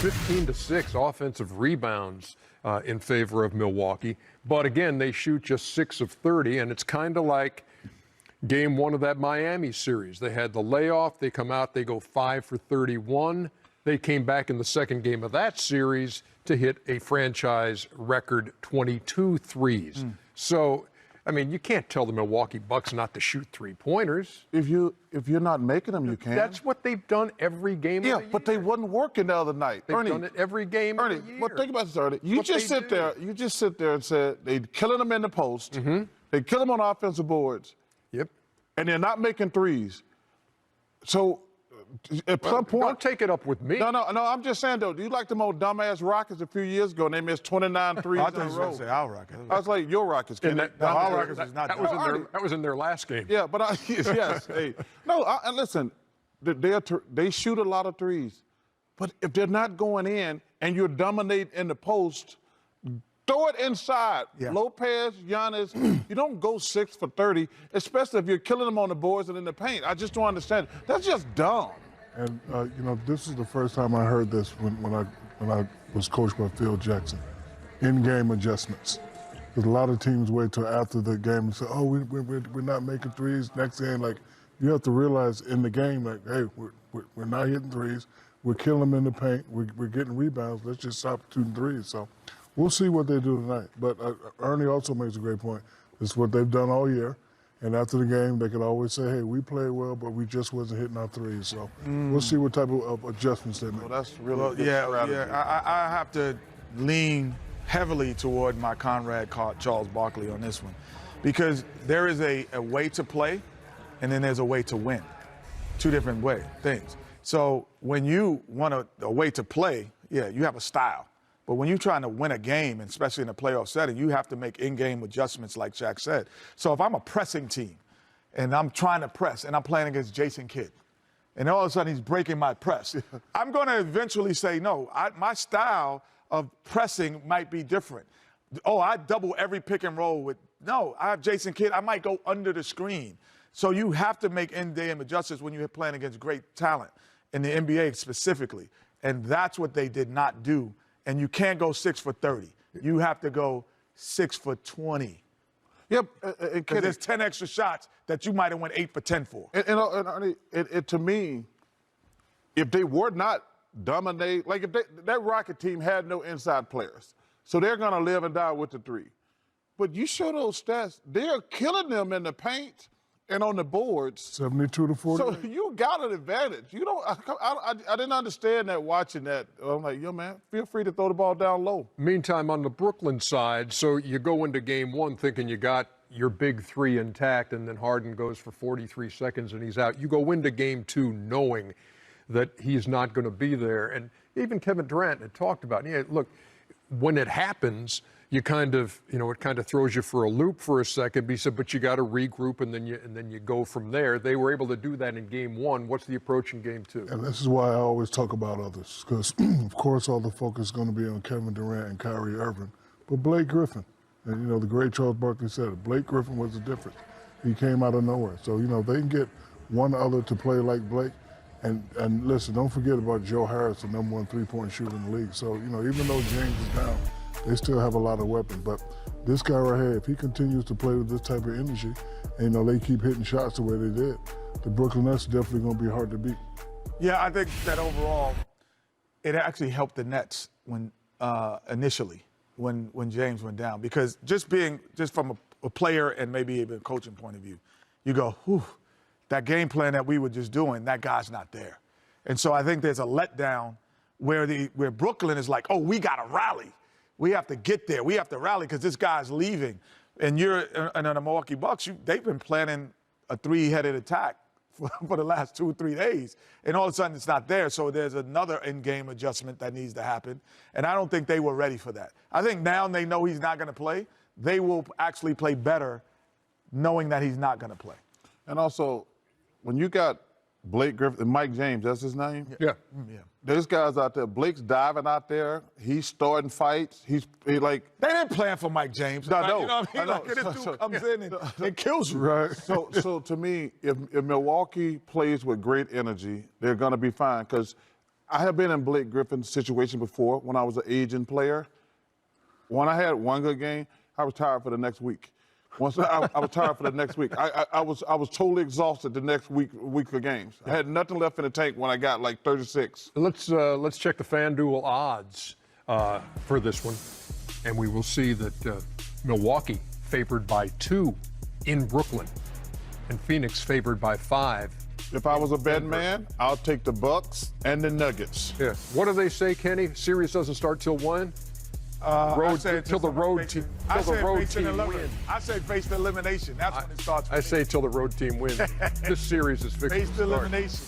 15-6 offensive rebounds in favor of Milwaukee. But again, they shoot just 6 of 30, and it's kind of like game one of that Miami series. They had the layoff. They come out, they go 5 for 31. They came back in the second game of that series to hit a franchise record 22 threes. So, I mean, you can't tell the Milwaukee Bucks not to shoot three-pointers. If you're not making them, you can. That's what they've done every game of the year. But they wasn't working the other night. They've done it every game of the year. Well, think about this, Ernie. You just sit there and said they're killing them in the post. They kill them on offensive boards. Yep. And they're not making threes. So at some point. Don't take it up with me. No, I'm just saying, though, do you like them old dumbass Rockets a few years ago and they missed 29 threes in a row? I thought you were going to say our Rockets. I was like, your Rockets. Our Rockets is not that was in their last game. Yeah, but yes. Hey. No, and listen, they shoot a lot of threes. But if they're not going in and you're dominating in the post, throw it inside. Yeah. Lopez, Giannis, you don't go 6 for 30, especially if you're killing them on the boards and in the paint. I just don't understand. That's just dumb. And, this is the first time I heard this when I was coached by Phil Jackson. In-game adjustments. Because a lot of teams wait till after the game and say, oh, we're not making threes. Next game, like, you have to realize in the game, like, hey, we're not hitting threes. We're killing them in the paint. We're getting rebounds. Let's just stop shooting threes. So we'll see what they do tonight. But Ernie also makes a great point. This is what they've done all year. And after the game, they could always say, hey, we played well, but we just wasn't hitting our threes. So we'll see what type of adjustments they make. Well, that's really good strategy. I have to lean heavily toward my comrade Charles Barkley on this one. Because there is a way to play, and then there's a way to win. Two different things. So when you want a way to play, yeah, you have a style. But when you're trying to win a game, and especially in a playoff setting, you have to make in-game adjustments like Shaq said. So if I'm a pressing team and I'm trying to press and I'm playing against Jason Kidd, and all of a sudden he's breaking my press, I'm going to eventually say, no, my style of pressing might be different. Oh, I double every pick and roll with, no, I have Jason Kidd. I might go under the screen. So you have to make in-game adjustments when you're playing against great talent in the NBA specifically. And that's what they did not do. And you can't go 6 for 30. You have to go 6 for 20. Yep. Because there's 10 extra shots that you might have went 8 for 10 for. And to me, if they were not dominate, like if that Rocket team had no inside players, so they're going to live and die with the three. But you show those stats, they're killing them in the paint and on the boards. 72 to 40. So you got an advantage. You don't. I didn't understand that watching that. I'm like, yo, man, feel free to throw the ball down low. Meantime, on the Brooklyn side, so you go into game one thinking you got your big three intact, and then Harden goes for 43 seconds and he's out. You go into game two knowing that he's not going to be there. And even Kevin Durant had talked about, yeah, look, when it happens, you kind of, it kind of throws you for a loop for a second. But he said, but you got to regroup and then you go from there. They were able to do that in game one. What's the approach in game two? And this is why I always talk about others, because of course all the focus is going to be on Kevin Durant and Kyrie Irving, but Blake Griffin, and the great Charles Barkley said it. Blake Griffin was the difference. He came out of nowhere. So they can get one other to play like Blake. And listen, don't forget about Joe Harris, the #1 3-point shooter in the league. So even though James is down, they still have a lot of weapons. But this guy right here, if he continues to play with this type of energy, and they keep hitting shots the way they did, the Brooklyn Nets are definitely going to be hard to beat. Yeah, I think that overall, it actually helped the Nets when initially when James went down, because just from a player and maybe even a coaching point of view, you go, whew, that game plan that we were just doing, that guy's not there. And so I think there's a letdown where Brooklyn is like, oh, we got to rally. We have to get there. We have to rally because this guy's leaving. And and the Milwaukee Bucks, they've been planning a three-headed attack for the last 2 or 3 days. And all of a sudden it's not there. So there's another in-game adjustment that needs to happen. And I don't think they were ready for that. I think now they know he's not going to play. They will actually play better knowing that he's not going to play. And also, when you got Blake Griffin and Mike James, that's his name? Yeah. There's guys out there. Blake's diving out there. He's starting fights. He They didn't plan for Mike James. I know. You know what I mean? I know. This dude comes in and it kills you. Right. So to me, if Milwaukee plays with great energy, they're going to be fine. Because I have been in Blake Griffin's situation before when I was an aging player. When I had one good game, I was tired for the next week. Once I was tired for the next week. I was totally exhausted the next week of games. I had nothing left in the tank when I got like 36. Let's check the FanDuel odds for this one, and we will see that Milwaukee favored by 2 in Brooklyn, and Phoenix favored by 5. If I was a betting man, I'll take the Bucks and the Nuggets. Yeah. What do they say, Kenny? Series doesn't start till when? I said till the road team wins. I said face the elimination. That's when it starts. I say till the road team wins. This series is fixed face to the start. elimination.